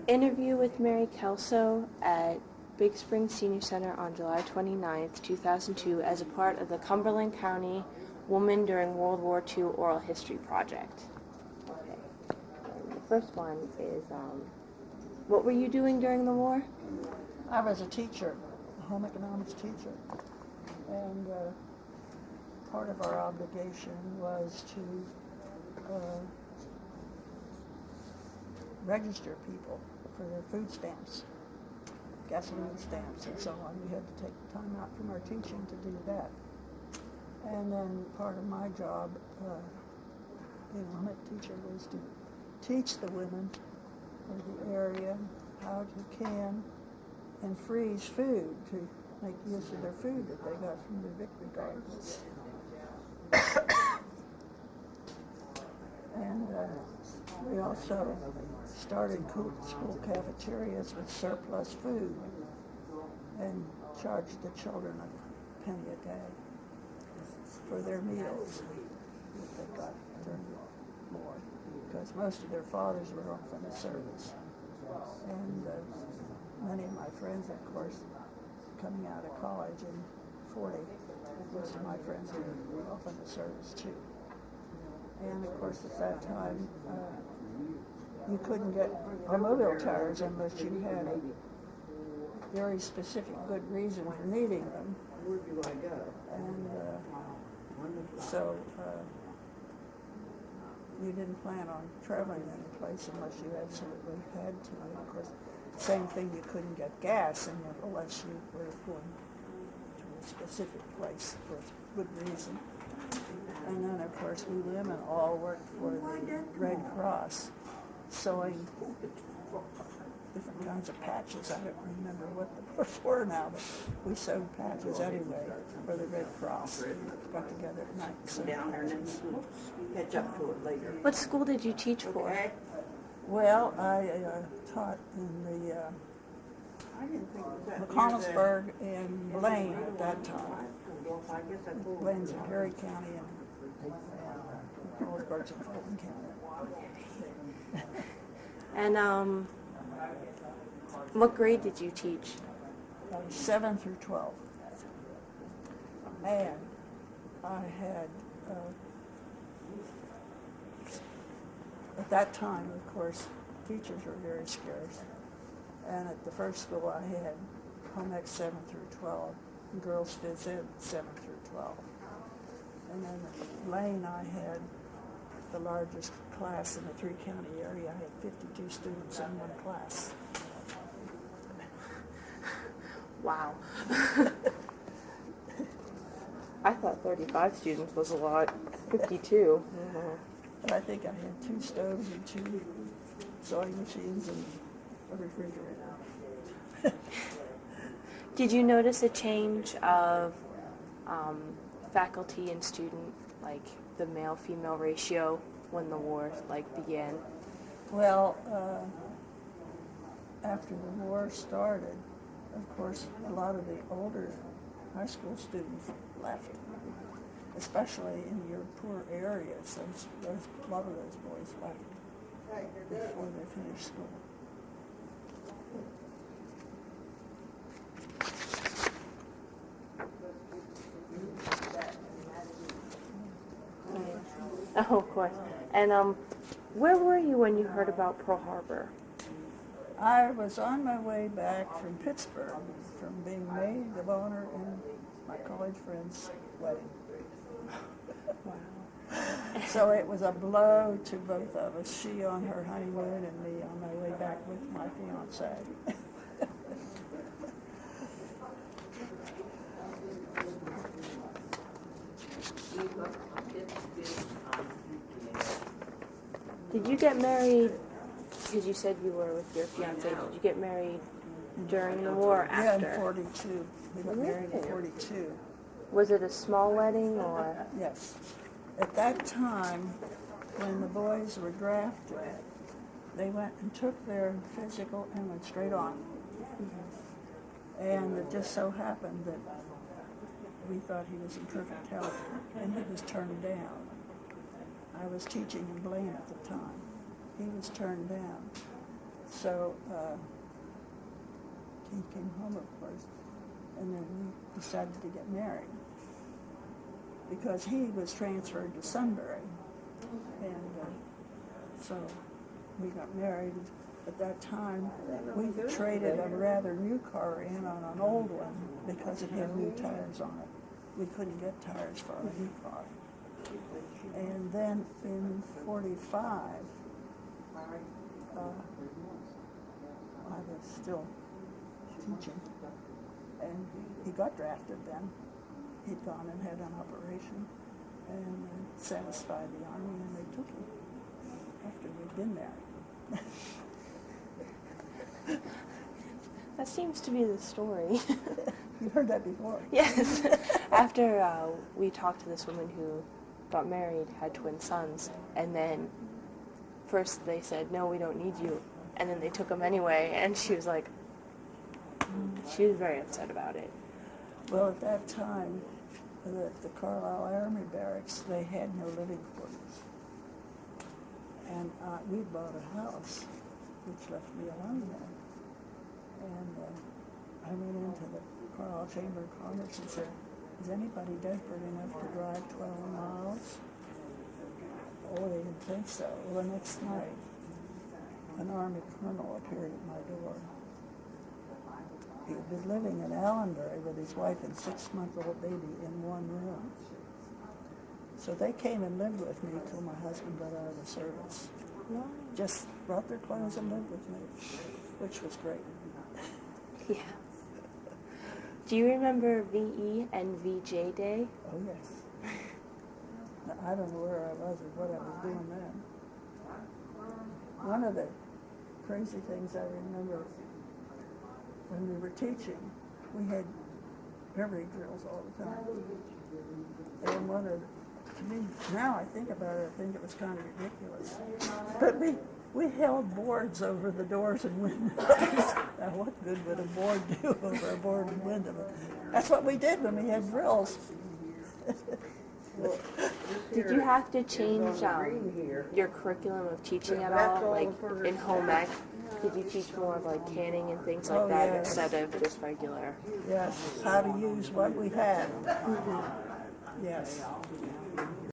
Interview with Mary Kelso at Big Spring Senior Center on July 29th, 2002 as a part of the Cumberland County Women During World War II Oral History Project. Okay. And the first one is, what were you doing during the war? I was a teacher, a home economics teacher, and part of our obligation was to register people for their food stamps, gasoline stamps, and so on. We had to take time out from our teaching to do that. And then part of my job, being a home ec teacher, was to teach the women of the area how to can and freeze food to make use of their food that they got from their victory gardens. And we also started school cafeterias with surplus food and charged the children a penny a day for their meals that they got during the war, because most of their fathers were off in the service. And many of my friends, of course, coming out of college in 40, most of my friends were off in the service too. And of course at that time, you couldn't get automobile tires unless you had a very specific good reason for needing them. And so you didn't plan on traveling any place unless you absolutely had to. And of course, same thing, you couldn't get gas unless you were going to a specific place for a good reason. And then, of course, we women all worked for the Red Cross, sewing different kinds of patches. I don't remember what they were for now, but we sewed patches anyway for the Red Cross. We got together at night and sewed patches. Catch up to it later. What school did you teach for? Okay. Well, I taught in the I didn't think it was that McConnellsburg and Blaine at that time. Well, I guess I pulled Blaine's in Perry County and McConnellsburg's in Fulton County. And what grade did you teach? 7 through 12. And I had, at that time, of course, teachers were very scarce. And at the first school I had home ec 7 through 12, and girls phys ed 7 through 12. And then at Lane I had the largest class in the 3-county area. I had 52 students in one class. Wow. I thought 35 students was a lot. 52. But I think I had 2 stoves and 2 sewing machines and a refrigerator. Did you notice a change of faculty and student, like the male-female ratio when the war began? Well, after the war started, of course, a lot of the older high school students left, especially in your poor areas. A lot of those boys left before they finished school. Oh, of course. And where were you when you heard about Pearl Harbor? I was on my way back from Pittsburgh, from being maid of honor in my college friend's wedding. Wow. So it was a blow to both of us, she on her honeymoon and me on my way back with my fiance. Did you get married, because you said you were with your fiance, did you get married during the war or after? Yeah, in 42. We got married in 42. Was it a small wedding or? Yes. At that time, when the boys were drafted, they went and took their physical and went straight on. And it just so happened that we thought he was in perfect health, and he was turned down. I was teaching in Blaine at the time. He was turned down. So he came home, of course, and then we decided to get married because he was transferred to Sunbury, and so we got married. At that time, we traded a rather new car in on an old one because it had new tires on it. We couldn't get tires for our new car. And then in '45, I was still teaching, and he got drafted then. He'd gone and had an operation and satisfied the Army, and they took him after we'd been married. That seems to be the story. You've heard that before. Yes. After we talked to this woman who got married, had twin sons, and then first they said, no, we don't need you, and then they took him anyway, and she was like, she was very upset about it. Well, at that time, the Carlisle Army Barracks, they had no living quarters. And we bought a house, which left me alone there. And I went into the Carlisle Chamber of Commerce and said, is anybody desperate enough to drive 12 miles? Oh, they didn't think so. Well, the next night, an Army colonel appeared at my door. He had been living in Allenbury with his wife and 6-month-old baby in one room. So they came and lived with me till my husband got out of the service. Just brought their clothes and lived with me, which was great. Yeah. Do you remember VE and VJ Day? Oh, yes. Now, I don't know where I was or what I was doing then. One of the crazy things I remember when we were teaching, we had memory drills all the time. And one of the, to me, now I think about it, I think it was kind of ridiculous. But we held boards over the doors and windows. Now, what good would a board do over a board and window? That's what we did when we had drills. Did you have to change your curriculum of teaching at all? Like in home ec, did you teach more of like canning and things like that yes. instead of just regular? Yes, how to use what we had. Yes.